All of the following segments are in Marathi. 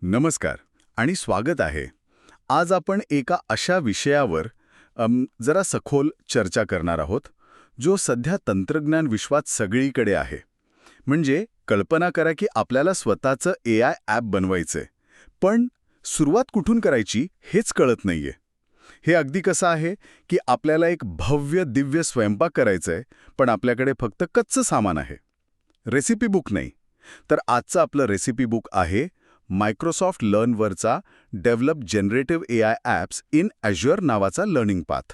नमस्कार आणि स्वागत आहे. आज आपण एका अशा विषयावर जरा सखोल चर्चा करणार आहोत, जो सध्या तंत्रज्ञान विश्वात सगळीकडे आहे. म्हणजे कल्पना करा की आपल्याला स्वतःचं AI ॲप बनवायचंय, पण सुरुवात कुठून करायची हेच कळत नाहीये. हे अगदी कसं आहे की आपल्याला एक भव्य दिव्य स्वयंपाक करायचंय, पण आपल्याकडे फक्त कच्चं सामान आहे. रेसिपी बुक नाही. तर आजचं आपलं रेसिपी बुक आहे मायक्रोसॉफ्ट लर्नवरचा develop generative AI apps in Azure नावाचा लर्निंग पाथ.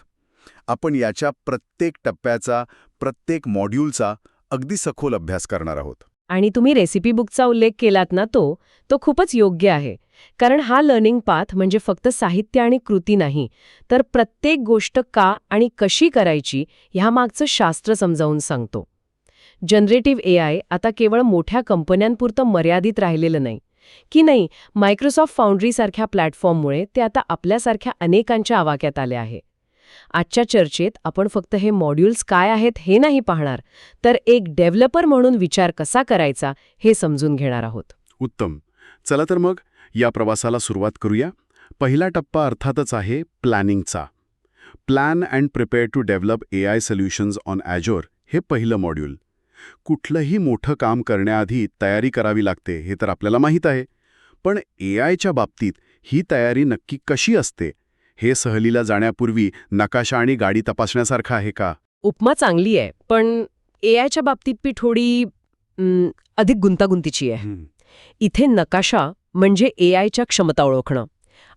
आपण याच्या प्रत्येक टप्प्याचा, प्रत्येक मॉड्यूलचा अगदी सखोल अभ्यास करणार आहोत. आणि तुम्ही रेसिपी बुकचा उल्लेख केलात ना, तो खूपच योग्य आहे. कारण हा लर्निंग पाथ म्हणजे फक्त साहित्य आणि कृती नाही, तर प्रत्येक गोष्ट का आणि कशी करायची ह्यामागचं शास्त्र समजावून सांगतो. जनरेटिव्ह AI आता केवळ मोठ्या कंपन्यांपुरतं मर्यादित राहिलेलं नाही, की नाही, मायक्रोसॉफ्ट फाउंड्रीसारख्या प्लॅटफॉर्ममुळे ते आता आपल्यासारख्या अनेकांच्या आवाक्यात आले आहे. आजच्या चर्चेत आपण फक्त हे मॉड्यूल्स काय आहेत हे नाही पाहणार, तर एक डेव्हलपर म्हणून विचार कसा करायचा हे समजून घेणार आहोत. उत्तम. चला तर मग या प्रवासाला सुरुवात करूया. पहिला टप्पा अर्थातच आहे प्लॅनिंगचा. Plan and prepare to develop AI solutions on Azure हे पहिलं मॉड्यूल. कुठलंही मोठं काम करण्याआधी तयारी करावी लागते हे तर आपल्याला माहीत आहे. पण AIच्या बाबतीत ही तयारी नक्की कशी असते हे सहलीला जाण्यापूर्वी नकाशा आणि गाडी तपासण्यासारखं आहे का? उपमा चांगली आहे, पण AIच्या बाबतीत ती थोडी अधिक गुंतागुंतीची आहे. इथे नकाशा म्हणजे AIच्या क्षमता ओळखणं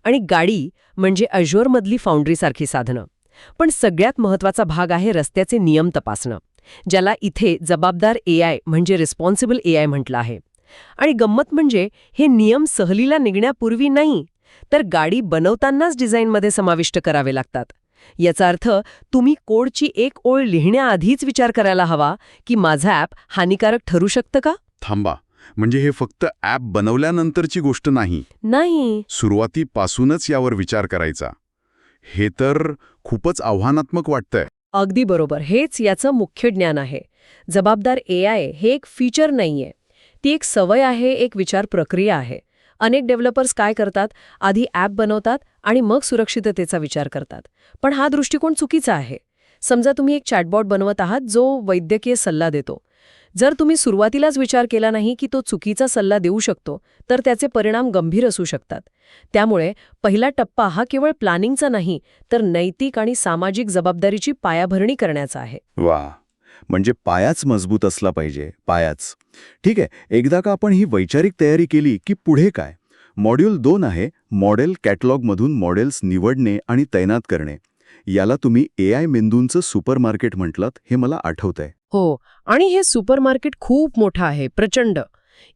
आणि गाडी म्हणजे Azureमधली फाउंड्रीसारखी साधनं. पण सगळ्यात महत्त्वाचा भाग आहे रस्त्याचे नियम तपासणं, ज्याला इथे जबाबदार AI म्हणजे रिस्पॉन्सिबल AI म्हटलं आहे. आणि गंमत म्हणजे हे नियम सहलीला निघण्यापूर्वी नाही, तर गाडी बनवतानाच डिझाईनमध्ये समाविष्ट करावे लागतात. याचा अर्थ तुम्ही कोडची एक ओळ लिहिण्याआधीच विचार करायला हवा की माझं ॲप हानिकारक ठरू शकतं का? थांबा, म्हणजे हे फक्त ॲप बनवल्यानंतरची गोष्ट नाही. नाही. सुरुवातीपासूनच यावर विचार करायचा. हे तर खूपच आव्हानात्मक वाटतंय. अगदी बरोबर. हेच याचं मुख्य ज्ञान आहे. जबाबदार AI हे एक फीचर नाहीये. ती एक सवय आहे, एक विचार प्रक्रिया आहे. अनेक डेव्हलपर्स काय करतात, आधी ॲप बनवतात आणि मग सुरक्षिततेचा विचार करतात. पण हा दृष्टिकोन चुकीचा आहे. समजा तुम्ही एक चॅटबॉट बनवत आहात जो वैद्यकीय सल्ला देतो. जर तुम्ही सुरुवातीलाच विचार केला नाही की तो चुकीचा सल्ला देऊ शकतो, तर त्याचे परिणाम गंभीर असू शकतात. त्यामुळे पहिला टप्पा हा केवळ प्लॅनिंगचा नाही, तर नैतिक आणि सामाजिक जबाबदारीची पायाभरणी करण्याचा आहे. वा, म्हणजे पायाच मजबूत असला पाहिजे, पायाच. ठीक आहे, एकदा का आपण ही वैचारिक तयारी केली की पुढे काय? मॉड्यूल 2 आहे मॉडेल कॅटलॉगमधून मॉडेल्स निवडणे आणि तैनात करणे. याला तुम्ही AI मेंदूंचं सुपरमार्केट म्हटलात हे मला आठवतंय. हो, आणि हे सुपरमार्केट खूप मोठं आहे, प्रचंड.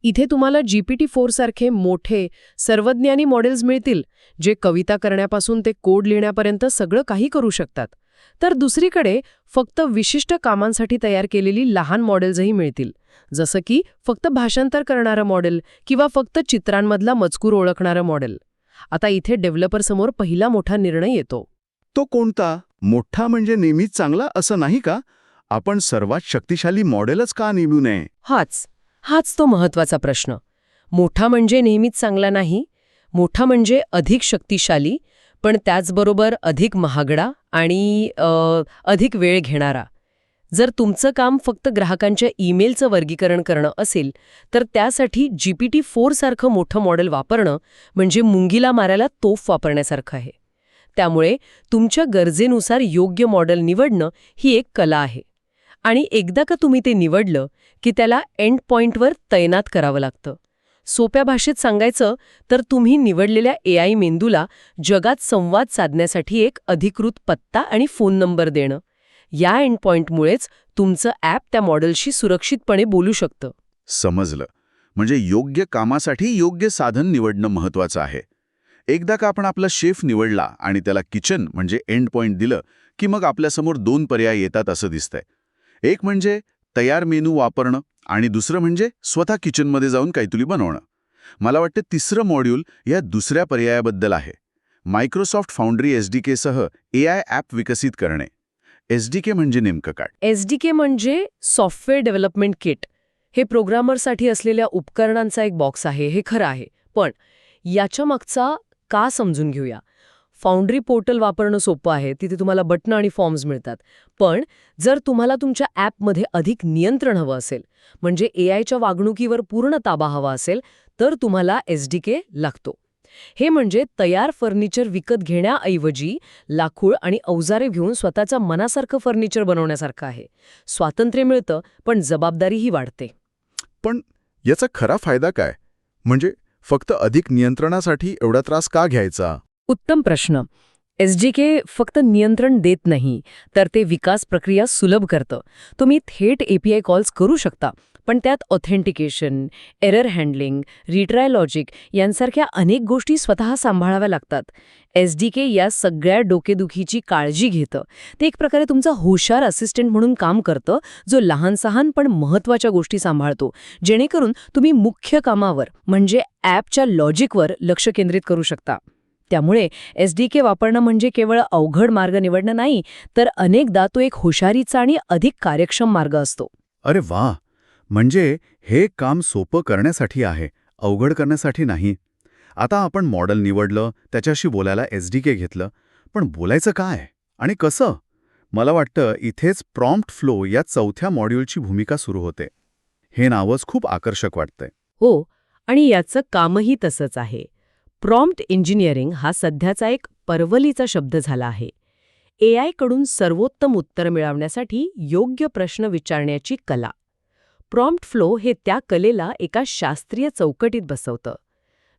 इथे तुम्हाला GPT-4 सारखे मोठे सर्वज्ञानी मॉडेल्स मिळतील, जे कविता करण्यापासून ते कोड लिहिण्यापर्यंत सगळं काही करू शकतात. तर दुसरीकडे फक्त विशिष्ट कामांसाठी तयार केलेली लहान मॉडेल्सही मिळतील, जसं की फक्त भाषांतर करणारं मॉडेल किंवा फक्त चित्रांमधला मजकूर ओळखणारं मॉडेल. आता इथे डेव्हलपरसमोर पहिला मोठा निर्णय येतो. तो कोणता? मोठा म्हणजे नेहमीच चांगला असं नाही का? आपण सर्वात शक्तिशाली मॉडेलच का निवडू नये? हाच तो महत्वाचा प्रश्न. मोठा म्हणजे नेहमीच चांगला नाही. मोठा म्हणजे अधिक शक्तिशाली, पण त्याचबरोबर अधिक महागडा आणि अधिक वेळ घेणारा. जर तुमचं काम फक्त ग्राहकांच्या ईमेलचं वर्गीकरण करणं असेल, तर त्यासाठी GPT-4 सारखं मोठं मॉडेल वापरणं म्हणजे मुंगीला मारायला तोफ वापरण्यासारखं आहे. त्यामुळे तुमच्या गरजेनुसार योग्य मॉडेल निवडणं ही एक कला आहे. आणि एकदा का तुम्ही ते निवडलं की त्याला एंड पॉइंटवर तैनात करावं लागतं. सोप्या भाषेत सांगायचं तर तुम्ही निवडलेल्या AI मेंदूला जगात संवाद साधण्यासाठी एक अधिकृत पत्ता आणि फोन नंबर देणं. या एंड पॉइंटमुळेच तुमचं ॲप त्या मॉडेलशी सुरक्षितपणे बोलू शकतं. समजलं. म्हणजे योग्य कामासाठी योग्य साधन निवडणं महत्वाचं आहे. एकदा का आपण आपला शेफ निवडला आणि त्याला किचन म्हणजे एंड पॉइंट दिलं की मग आपल्यासमोर 2 पर्याय येतात असं दिसतंय. एक म्हणजे तयार मेनू वापरणं आणि दुसरं म्हणजे स्वतः किचनमध्ये जाऊन काहीतरी बनवणं. मला वाटतं तिसरं मॉड्यूल या दुसऱ्या पर्यायाबद्दल आहे. मायक्रोसॉफ्ट फाउंड्री SDK सह AI ॲप विकसित करणे. SDK म्हणजे नेमकं काय? SDK म्हणजे सॉफ्टवेअर डेव्हलपमेंट किट. हे प्रोग्रामरसाठी असलेल्या उपकरणांचा एक बॉक्स आहे, हे खरं आहे. पण याच्या मागचा का समजून घेऊया. फाउंड्री पोर्टल वापरणं सोपं आहे, तिथे तुम्हाला बटणं आणि फॉर्म्स मिळतात. पण जर तुम्हाला तुमच्या ॲपमध्ये अधिक नियंत्रण हवं असेल, म्हणजे एआयच्या वागणुकीवर पूर्ण ताबा हवा असेल, तर तुम्हाला SDK लागतो. हे म्हणजे तयार फर्निचर विकत घेण्याऐवजी लाकूड आणि अवजारे घेऊन स्वतःच्या मनासारखं फर्निचर बनवण्यासारखं आहे. स्वातंत्र्य मिळतं, पण जबाबदारीही वाढते. पण याचा खरा फायदा काय? म्हणजे फक्त अधिक नियंत्रणासाठी एवढा त्रास का घ्यायचा? उत्तम प्रश्न. SDK फक्त नियंत्रण देत नाही, तर ते विकास प्रक्रिया सुलभ करतं. तुम्ही थेट API कॉल्स करू शकता, पण त्यात authentication, error handling, retry logic यांसारख्या अनेक गोष्टी स्वतः सांभाळाव्या लागतात. SDK या सगळ्या डोकेदुखीची काळजी घेतं. ते एक प्रकारे तुमचा हुशार असिस्टंट म्हणून काम करतं, जो लहान-सहान पण महत्त्वाच्या गोष्टी सांभाळतो, जेणेकरून तुम्ही मुख्य कामावर म्हणजे ॲपच्या लॉजिकवर लक्ष केंद्रित करू शकता. त्यामुळे SDK वापरणं म्हणजे केवळ अवघड मार्ग निवडणं नाही, तर अनेकदा तो एक हुशारीचा आणि अधिक कार्यक्षम मार्ग असतो. अरे वा, म्हणजे हे काम सोपं करण्यासाठी आहे, अवघड करण्यासाठी नाही. आता आपण मॉडेल निवडलं, त्याच्याशी बोलायला SDK घेतलं, पण बोलायचं काय आणि कसं? मला वाटतं इथेच प्रॉम्प्ट फ्लो या चौथ्या मॉड्यूलची भूमिका सुरू होते. हे नावच खूप आकर्षक वाटतंय. हो, आणि याचं कामही तसंच आहे. प्रॉम्प्ट इंजिनिअरिंग हा सध्याचा एक परवलीचा शब्द झाला आहे. AI कडून सर्वोत्तम उत्तर मिळवण्यासाठी योग्य प्रश्न विचारण्याची कला. प्रॉम्प्ट फ्लो हे त्या कलेला एका शास्त्रीय चौकटीत बसवतं.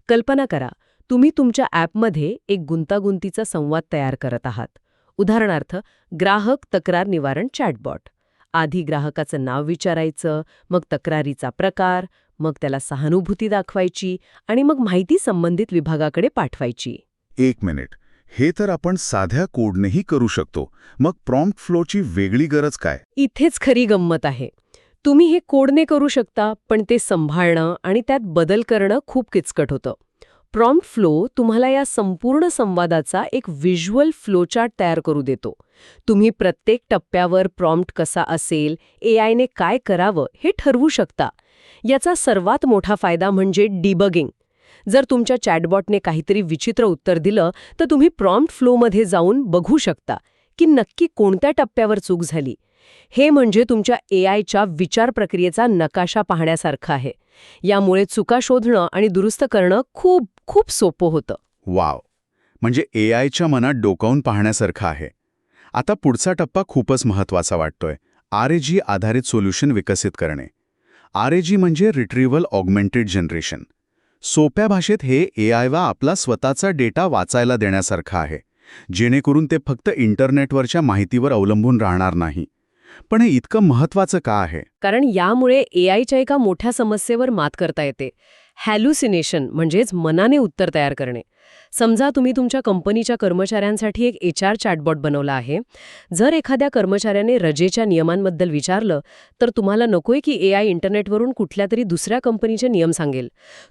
कल्पना करा, तुम्ही तुमच्या ॲपमध्ये एक गुंतागुंतीचा संवाद तयार करत आहात. उदाहरणार्थ, ग्राहक तक्रार निवारण चॅटबॉट. आधी ग्राहकाचं नाव विचारायचं, मग तक्रारीचा प्रकार, मग त्याला सहानुभूती दाखवायची आणि मग माहिती संबंधित विभागाकडे पाठवायची. एक मिनिट, हे तर आपण साध्या कोडनेही करू शकतो. मग प्रॉम्प्ट फ्लोची वेगळी गरज काय? इथेच खरी गंमत आहे. तुम्ही हे कोडने करू शकता, पण ते सांभाळणं आणि त्यात बदल करणं खूप किचकट होतं. प्रॉम्प्ट फ्लो तुम्हाला या संपूर्ण संवादाचा एक व्हिज्युअल फ्लोचार्ट तयार करू देतो. तुम्ही प्रत्येक टप्प्यावर प्रॉम्प्ट कसा असेल, AIने काय करावं हे ठरवू शकता. याचा सर्वात मोठा फायदा म्हणजे डिबगिंग. जर तुमच्या चॅटबॉटने काहीतरी विचित्र उत्तर दिलं, तर तुम्ही प्रॉम्प्ट फ्लोमध्ये जाऊन बघू शकता की नक्की कोणत्या टप्प्यावर चूक झाली. हे म्हणजे तुमच्या AIच्या विचार प्रक्रियेचा नकाशा पाहण्यासारखं आहे. यामुळे चुका शोधणं आणि दुरुस्त करणं खूप खूप सोपं होतं. वाव, म्हणजे AIच्या मनात डोकावून पाहण्यासारखं आहे. आता पुढचा टप्पा खूपच महत्त्वाचा वाटतोय. RAG आधारित सोल्युशन विकसित करणे. RAG म्हणजे रिट्रीव्हल ऑगमेंटेड जनरेशन. सोप्या भाषेत हे AIला आपला स्वतःचा डेटा वाचायला देण्यासारखं आहे, जेणेकरून ते फक्त इंटरनेटवरच्या माहितीवर अवलंबून राहणार नाही. पण हे इतकं महत्त्वाचं का आहे? कारण यामुळे AIच्या एका मोठ्या समस्येवर मात करता येते. हॅल्युसिनेशन म्हणजेच मनाने उत्तर तयार करणे. समजा तुम्ही तुमच्या कंपनीच्या कर्मचाऱ्यांसाठी एक HR चॅटबॉट बनवला आहे. जर एखाद्या कर्मचाऱ्याने रजेच्या नियमांबद्दल विचारलं, तर तुम्हाला नकोय की AI इंटरनेटवरून कुठल्या तरी दुसऱ्या कंपनीचे नियम सांगेल.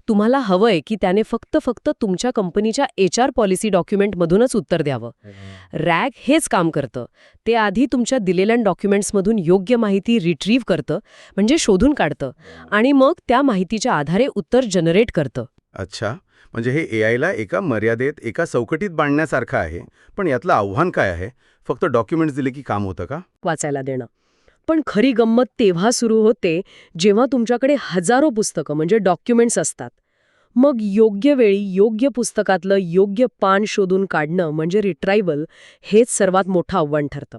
तुम्हाला हवंय की त्याने फक्त तुमच्या कंपनीच्या HR पॉलिसी डॉक्युमेंटमधूनच उत्तर द्यावं. रॅग हेच काम करतं. ते आधी तुमच्या दिलेल्या डॉक्युमेंट्समधून योग्य माहिती रिट्रीव्ह करतं, म्हणजे शोधून काढतं, आणि मग त्या माहितीच्या आधारे उत्तर जनरेट करतं. अच्छा, म्हणजे हे AIला एका मर्यादेत, एका चौकटीत बांधण्यासारखं आहे. पण यातलं आव्हान काय आहे? फक्त डॉक्युमेंट्स दिले की काम होतं का? वाचायला देणं. पण खरी गंमत तेव्हा सुरू होते जेव्हा तुमच्याकडे हजारो पुस्तकं म्हणजे डॉक्युमेंट्स असतात. मग योग्य वेळी योग्य पुस्तकातलं योग्य पान शोधून काढणं म्हणजे रिट्रायव्हल हेच सर्वात मोठं आव्हान ठरतं.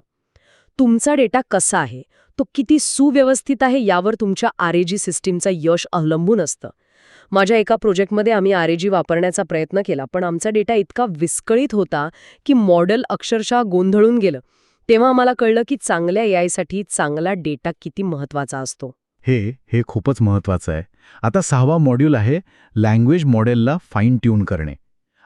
तुमचा डेटा कसा आहे, तो किती सुव्यवस्थित आहे यावर तुमच्या RAG सिस्टीमचं यश अवलंबून असतं. माझ्या एका प्रोजेक्टमध्ये आम्ही RAG वापरण्याचा प्रयत्न केला, पण आमचा डेटा इतका विस्कळीत होता की मॉडेल अक्षरशः गोंधळून गेलं. तेव्हा आम्हाला कळलं की चांगल्या AIसाठी चांगला डेटा किती महत्त्वाचा असतो. हे खूपच महत्त्वाचं आहे. आता 6वा मॉड्यूल आहे लँग्वेज मॉडेलला फाईन ट्यून करणे.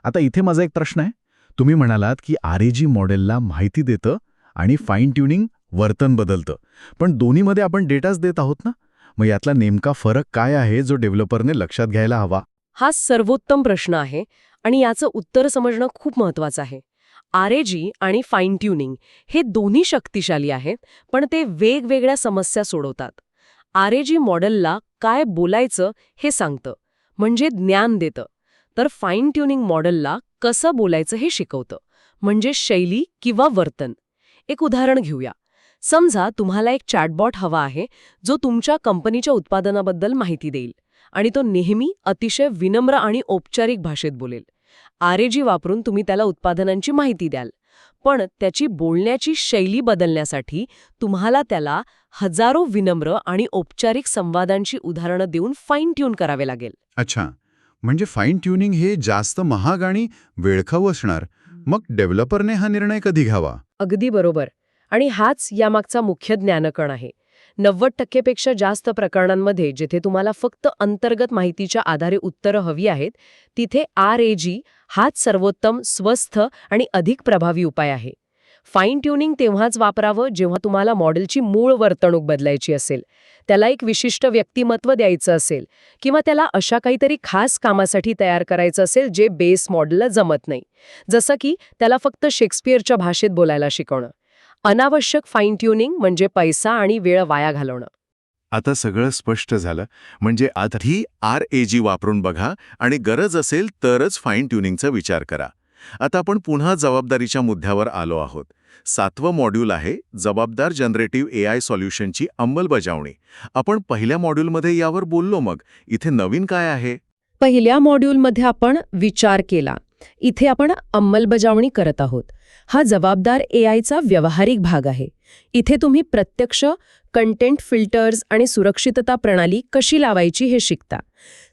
आता इथे माझा एक प्रश्न आहे. तुम्ही म्हणालात की RAG मॉडेलला माहिती देतं आणि फाईन ट्यूनिंग वर्तन बदलतं. पण दोन्हीमध्ये आपण डेटाच देत आहोत ना? मग यातला नेमका फरक काय आहे जो डेव्हलपरने लक्षात घ्यायला हवा? हा सर्वोत्तम प्रश्न आहे आणि याचं उत्तर समजणं खूप महत्त्वाचं आहे. RAG आणि फाईन ट्यूनिंग हे दोन्ही शक्तिशाली आहेत, पण ते वेगवेगळ्या समस्या सोडवतात. RAG मॉडेलला काय बोलायचं हे सांगतं, म्हणजे ज्ञान देतं. तर फाईन ट्युनिंग मॉडेलला कसं बोलायचं हे शिकवतं, म्हणजे शैली किंवा वर्तन. एक उदाहरण घेऊया. समजा तुम्हाला एक चॅटबॉट हवा आहे जो तुमच्या कंपनीच्या उत्पादनाबद्दल माहिती देईल आणि तो नेहमी अतिशय विनम्र आणि औपचारिक भाषेत बोलेल. RAG वापरून तुम्ही त्याला उत्पादनांची माहिती द्याल, पण त्याची बोलण्याची शैली बदलण्यासाठी तुम्हाला त्याला हजारो विनम्र आणि औपचारिक संवादांची उदाहरणं देऊन फाईन ट्यून करावे लागेल. अच्छा, म्हणजे फाईन ट्युनिंग हे जास्त महाग आणि वेळखाऊ असणार. मग डेव्हलपरने हा निर्णय कधी घ्यावा? अगदी बरोबर. आणि हाच यामागचा मुख्य ज्ञानकण आहे. 90% जास्त प्रकरणांमध्ये जिथे तुम्हाला फक्त अंतर्गत माहितीच्या आधारे उत्तरं हवी आहेत, तिथे RAG हाच सर्वोत्तम, स्वस्थ आणि अधिक प्रभावी उपाय आहे. फाईन ट्युनिंग तेव्हाच वापरावं जेव्हा तुम्हाला मॉडेलची मूळ वर्तणूक बदलायची असेल, त्याला एक विशिष्ट व्यक्तिमत्व द्यायचं असेल, किंवा त्याला अशा काहीतरी खास कामासाठी तयार करायचं असेल जे बेस मॉडेलला जमत नाही. जसं की त्याला फक्त शेक्सपियरच्या भाषेत बोलायला शिकवणं. अनावश्यक फाईन ट्युनिंग म्हणजे पैसा आणि वेळ वाया घालवणं. आता सगळं स्पष्ट झालं. म्हणजे आधी RAG वापरून बघा आणि गरज असेल तरच फाईन ट्युनिंगचा विचार करा. आता आपण पुन्हा जबाबदारीच्या मुद्द्यावर आलो आहोत. 7वं मॉड्यूल आहे जबाबदार जनरेटिव्ह AI सॉल्युशनची अंमलबजावणी. आपण पहिल्या मॉड्यूलमध्ये यावर बोललो, मग इथे नवीन काय आहे? पहिल्या मॉड्यूलमध्ये आपण विचार केला. इथे आपण अंमलबजावणी करत आहोत. हा जबाबदार AIचा व्यावहारिक भाग आहे. इथे तुम्ही प्रत्यक्ष कंटेंट फिल्टर्स आणि सुरक्षितता प्रणाली कशी लावायची हे शिकता.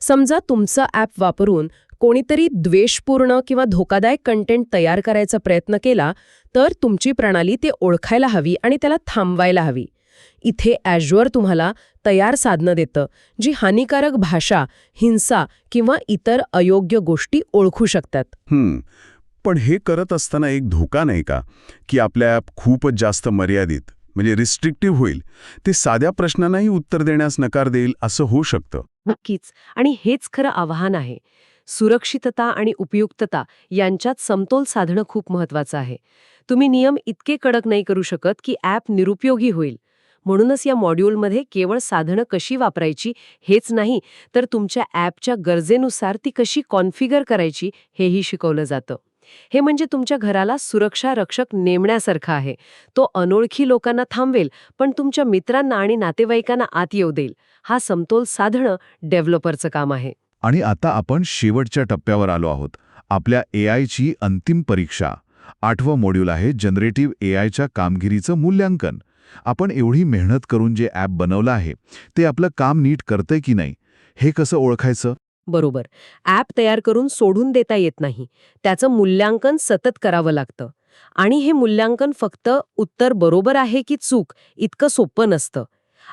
समजा तुमचं ॲप वापरून कोणीतरी द्वेषपूर्ण किंवा धोकादायक कंटेंट तयार करायचा प्रयत्न केला, तर तुमची प्रणाली ते ओळखायला हवी आणि त्याला थांबवायला हवी. इथे Azure तुम्हाला तयार साधनं देतं जी हानिकारक भाषा, हिंसा किंवा इतर अयोग्य गोष्टी ओळखू शकतात. पण हे करत असताना एक धोका नाही का, की आपल्या ॲप खूपच जास्त मर्यादित, म्हणजे रिस्ट्रिक्टिव्ह होईल, ते साध्या प्रश्नांनाही उत्तर देण्यास नकार देईल असं होऊ शकतं? नक्कीच. आणि हेच खरं आव्हान आहे. सुरक्षितता आणि उपयुक्तता यांच्यात समतोल साधणं खूप महत्वाचं आहे. तुम्ही नियम इतके कडक नाही करू शकत की ॲप निरुपयोगी होईल. म्हणूनच या मॉड्यूलमध्ये केवळ साधनं कशी वापरायची हेच नाही, तर तुमच्या ॲपच्या गरजेनुसार ती कशी कॉन्फिगर करायची हेही शिकवलं जातं. हे म्हणजे तुमच्या घराला सुरक्षा रक्षक नेमण्यासारखं आहे. तो अनोळखी लोकांना थांबवेल, पण तुमच्या मित्रांना आणि नातेवाईकांना आत येऊ देईल. हा समतोल साधणं डेव्हलपरचं काम आहे. आणि आता आपण शेवटच्या टप्प्यावर आलो आहोत. आपल्या AIची अंतिम परीक्षा. 8वं मॉड्यूल आहे जनरेटिव्ह AIच्या कामगिरीचं मूल्यांकन. आपण एवढी मेहनत करून जे ॲप बनवलं आहे ते आपलं काम नीट करतंय की नाही, हे कसं ओळखायचं? बरोबर. ॲप तयार करून सोडून देता येत नाही. त्याचं मूल्यांकन सतत करावं लागतं. आणि हे मूल्यांकन फक्त उत्तर बरोबर आहे की चूक इतकं सोपं नसतं.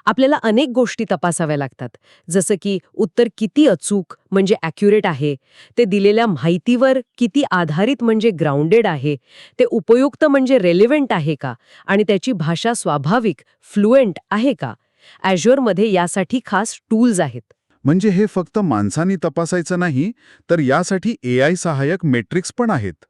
आपल्याला अनेक गोष्टी तपासाव्या लागतात. जसं की उत्तर किती अचूक म्हणजे ॲक्युरेट आहे, ते दिलेल्या माहितीवर किती आधारित म्हणजे ग्राउंडेड आहे, ते उपयुक्त म्हणजे रेलेव्हंट आहे का, आणि त्याची भाषा स्वाभाविक, फ्लुएंट आहे का. Azureमध्ये यासाठी खास टूल्स आहेत. म्हणजे हे फक्त माणसांनी तपासायचं नाही, तर यासाठी AI सहाय्यक मेट्रिक्स पण आहेत.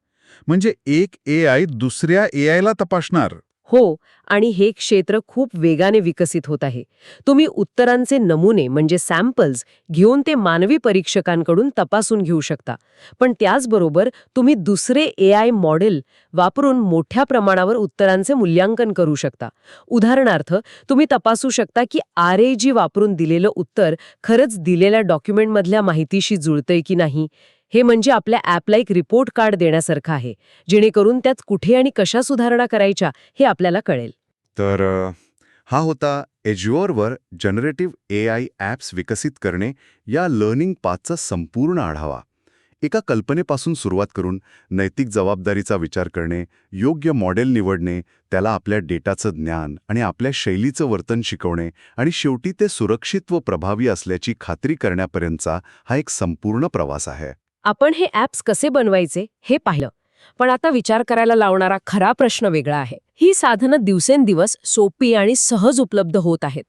म्हणजे एक AI दुसऱ्या AIला तपासणार. हो, आणि हे क्षेत्र खूप वेगाने विकसित होत आहे. तुम्ही उत्तरांचे नमुने म्हणजे सॅम्पल्स घेऊन ते मानवी परीक्षकांकडून तपासून घेऊ शकता. पण त्याचबरोबर तुम्ही दुसरे AI मॉडेल वापरून मोठ्या प्रमाणावर उत्तरांचे मूल्यांकन करू शकता. उदाहरणार्थ, तुम्ही तपासू शकता की RAG वापरून दिलेलं उत्तर खरंच दिलेल्या डॉक्युमेंटमधल्या माहितीशी जुळतंय की नाही. हे म्हणजे आपल्या ॲपला एक रिपोर्ट कार्ड देण्यासारखं आहे, जेणेकरून त्यात कुठे आणि कशा सुधारणा करायच्या हे आपल्याला कळेल. तर हा होता Azureवर जनरेटिव्ह AI ॲप्स विकसित करणे या लर्निंग पाथचा संपूर्ण आढावा. एका कल्पनेपासून सुरुवात करून नैतिक जबाबदारीचा विचार करणे, योग्य मॉडेल निवडणे, त्याला आपल्या डेटाचं ज्ञान आणि आपल्या शैलीचं वर्तन शिकवणे आणि शेवटी ते सुरक्षित व प्रभावी असल्याची खात्री करण्यापर्यंतचा हा एक संपूर्ण प्रवास आहे. आपण हे ॲप्स कसे बनवायचे हे पाहिलं, पण आता विचार करायला लावणारा खरा प्रश्न वेगळा आहे. ही साधनं दिवसेंदिवस सोपी आणि सहज उपलब्ध होत आहेत.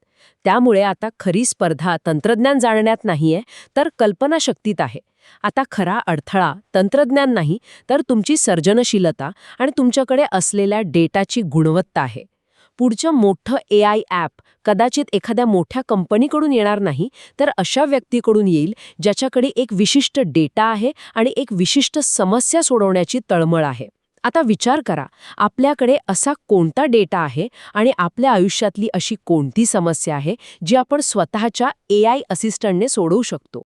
त्यामुळे आता खरी स्पर्धा तंत्रज्ञान जाणण्यात नाहीये, तर कल्पनाशक्तीत आहे. आता खरा अडथळा तंत्रज्ञान नाही, तर तुमची सर्जनशीलता आणि तुमच्याकडे असलेल्या डेटाची गुणवत्ता आहे. पुढचं मोठं AI ॲप कदाचित एखाद्या मोठ्या कंपनीकडून येणार नाही, तर अशा व्यक्तीकडून येईल ज्याच्याकडे एक विशिष्ट डेटा आहे आणि एक विशिष्ट समस्या सोडवण्याची तळमळ आहे. आता विचार करा, आपल्याकडे असा कोणता डेटा आहे आणि आपल्या आयुष्यातली अशी कोणती समस्या आहे जी आपण स्वतःच्या AI असिस्टंटने सोडवू शकतो.